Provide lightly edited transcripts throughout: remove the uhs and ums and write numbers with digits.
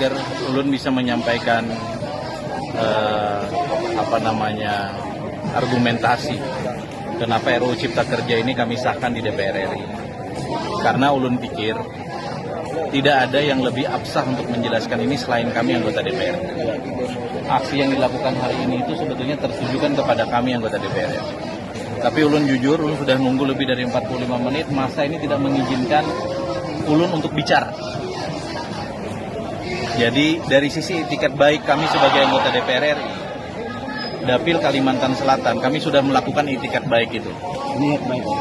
agar ulun bisa menyampaikan argumentasi kenapa RUU Cipta Kerja ini kami sahkan di DPR RI. Karena ulun pikir tidak ada yang lebih absah untuk menjelaskan ini selain kami anggota DPR. Aksi yang dilakukan hari ini itu sebetulnya tertujukan kepada kami anggota DPR. Tapi ulun jujur, ulun sudah nunggu lebih dari 45 menit, masa ini tidak mengizinkan ulun untuk bicara. Jadi dari sisi etikat baik kami sebagai anggota DPR RI, Dapil Kalimantan Selatan, kami sudah melakukan etikat baik itu.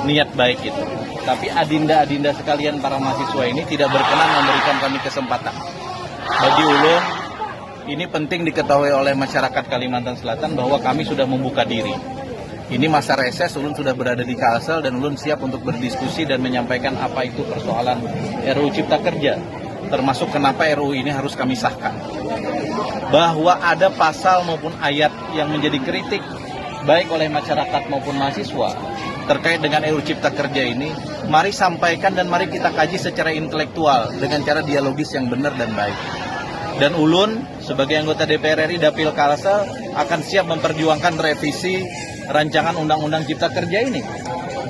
Niat baik itu. Tapi adinda-adinda sekalian para mahasiswa ini tidak berkenan memberikan kami kesempatan. Bagi ulun, ini penting diketahui oleh masyarakat Kalimantan Selatan bahwa kami sudah membuka diri. Ini masa reses, ulun sudah berada di Kalsel dan ulun siap untuk berdiskusi dan menyampaikan apa itu persoalan RUU Cipta Kerja. Termasuk kenapa RUU ini harus kami sahkan. Bahwa ada pasal maupun ayat yang menjadi kritik baik oleh masyarakat maupun mahasiswa terkait dengan RUU Cipta Kerja ini, mari sampaikan dan mari kita kaji secara intelektual dengan cara dialogis yang benar dan baik. Dan ulun sebagai anggota DPR RI Dapil Kalsel akan siap memperjuangkan revisi rancangan Undang-Undang Cipta Kerja ini.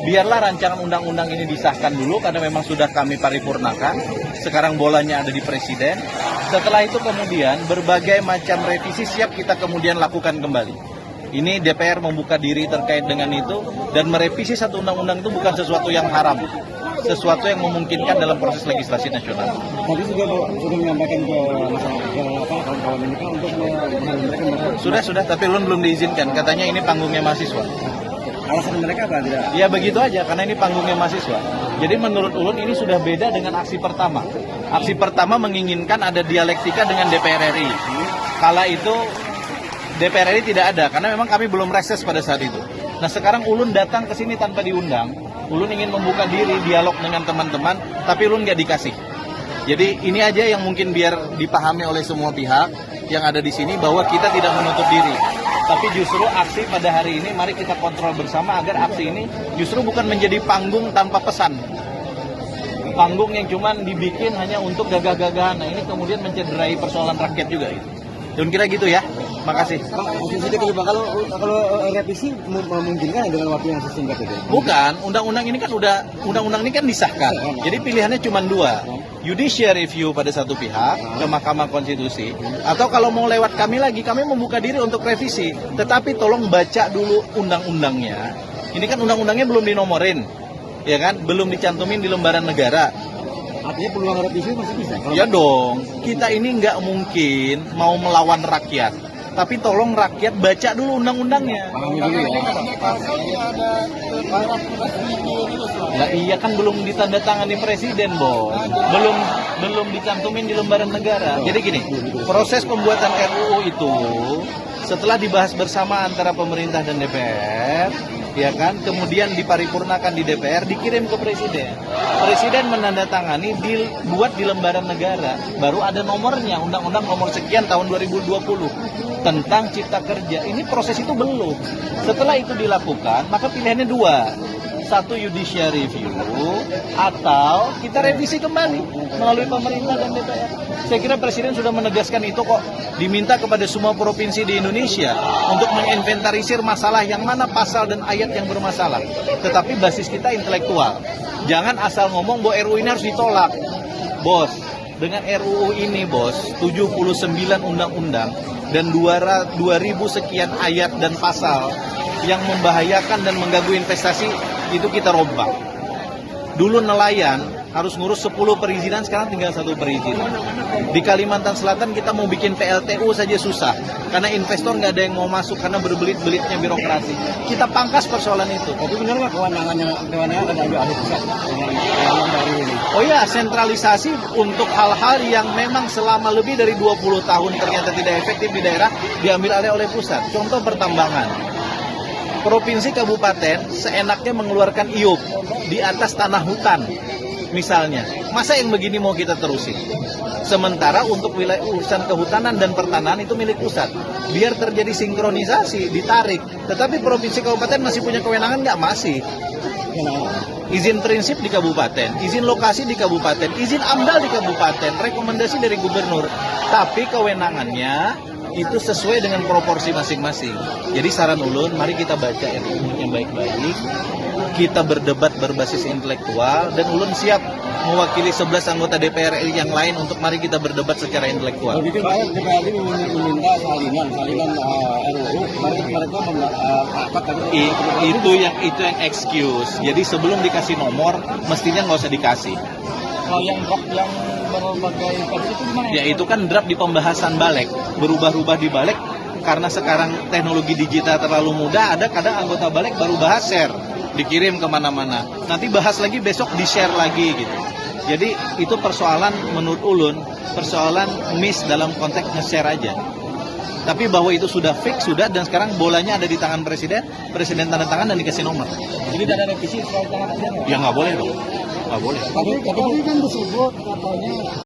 Biarlah rancangan undang-undang ini disahkan dulu karena memang sudah kami paripurnakan. Sekarang bolanya ada di Presiden. Setelah itu kemudian berbagai macam revisi siap kita kemudian lakukan kembali. Ini DPR membuka diri terkait dengan itu dan merevisi satu undang-undang itu bukan sesuatu yang haram. Sesuatu yang memungkinkan dalam proses legislasi nasional. Tadi sudah menyampaikan ke kawan-kawan ini kan untuk mereka. Sudah, tapi belum diizinkan. Katanya ini panggungnya mahasiswa. Alasan mereka apa tidak? Ya begitu aja, karena ini panggungnya mahasiswa. Jadi menurut ulun ini sudah beda dengan aksi pertama. Aksi pertama menginginkan ada dialektika dengan DPR RI. Kala itu DPR RI tidak ada, karena memang kami belum reses pada saat itu. Nah sekarang ulun datang ke sini tanpa diundang. Ulun ingin membuka diri, dialog dengan teman-teman, tapi ulun nggak dikasih. Jadi ini aja yang mungkin biar dipahami oleh semua pihak yang ada di sini bahwa kita tidak menutup diri. Tapi justru aksi pada hari ini mari kita kontrol bersama agar aksi ini justru bukan menjadi panggung tanpa pesan. Panggung yang cuma dibikin hanya untuk gagah-gagahan. Nah ini kemudian mencederai persoalan rakyat juga. Dan kira gitu ya. Makasih. Pak, kalau revisi memungkinkan dengan waktu yang sesingkat itu? Bukan, undang-undang ini kan disahkan. Jadi pilihannya cuma dua. Judicial review pada satu pihak ke Mahkamah Konstitusi, atau kalau mau lewat kami lagi, kami membuka diri untuk revisi. Tetapi tolong baca dulu undang-undangnya. Ini kan undang-undangnya belum dinomorin, ya kan? Belum dicantumin di lembaran negara. Artinya peluang revisi masih bisa? Ya dong, kita ini nggak mungkin mau melawan rakyat. Tapi tolong rakyat baca dulu undang-undangnya. Nah, iya kan belum ditandatangani presiden, Bos. Belum dicantumin di lembaran negara. Jadi gini, proses pembuatan RUU itu setelah dibahas bersama antara pemerintah dan DPR, ya kan, kemudian diparipurnakan di DPR, dikirim ke presiden. Presiden menandatangani, dibuat di lembaran negara, baru ada nomornya, undang-undang nomor sekian tahun 2020 tentang Cipta Kerja. Ini proses itu belum. Setelah itu dilakukan, maka pilihannya dua. Satu judicial review, atau kita revisi kembali melalui pemerintah dan DPR. Saya kira Presiden sudah menegaskan itu kok. Diminta kepada semua provinsi di Indonesia untuk menginventarisir masalah yang mana pasal dan ayat yang bermasalah. Tetapi basis kita intelektual. Jangan asal ngomong bahwa RUU ini harus ditolak. Bos, dengan RUU ini, Bos, 79 undang-undang dan 2.000 sekian ayat dan pasal yang membahayakan dan mengganggu investasi, itu kita rombak. Dulu nelayan harus ngurus 10 perizinan, sekarang tinggal 1 perizinan. Di Kalimantan Selatan kita mau bikin PLTU saja susah, karena investor nggak ada yang mau masuk karena berbelit-belitnya birokrasi. Kita pangkas persoalan itu. Tapi benar nggak kewenangannya akan diambil alih pusat yang baru ini? Oh ya, sentralisasi untuk hal-hal yang memang selama lebih dari 20 tahun ternyata tidak efektif di daerah, diambil alih oleh pusat. Contoh pertambangan. Provinsi kabupaten seenaknya mengeluarkan IUP di atas tanah hutan misalnya. Masa yang begini mau kita terusin? Sementara untuk wilayah urusan kehutanan dan pertanahan itu milik pusat. Biar terjadi sinkronisasi, ditarik. Tetapi provinsi kabupaten masih punya kewenangan nggak? Masih. Izin prinsip di kabupaten, izin lokasi di kabupaten, izin AMDAL di kabupaten, rekomendasi dari gubernur. Tapi kewenangannya itu sesuai dengan proporsi masing-masing. Jadi saran ulun, mari kita baca RUU-nya baik-baik, kita berdebat berbasis intelektual, dan ulun siap mewakili 11 anggota DPR RI yang lain untuk mari kita berdebat secara intelektual. Begitu Pak, DPR meminta salinan RUU, mereka rapat tadi. Itu yang excuse. Jadi sebelum dikasih nomor, mestinya nggak usah dikasih. Kalau yang draft yang berbagai versi itu gimana? Ya itu kan draft di pembahasan balik, berubah-ubah di balik karena sekarang teknologi digital terlalu mudah. Ada kadang anggota balik baru bahas share, dikirim kemana-mana. Nanti bahas lagi besok di share lagi gitu. Jadi itu persoalan menurut ulun, persoalan miss dalam konteks nge-share aja. Tapi bahwa itu sudah fix, sudah, dan sekarang bolanya ada di tangan presiden, presiden tanda tangan dan dikasih nomor. Jadi tidak ada revisi soal tangan presiden? Ya nggak boleh dong, nggak boleh. Tapi kan disebut katanya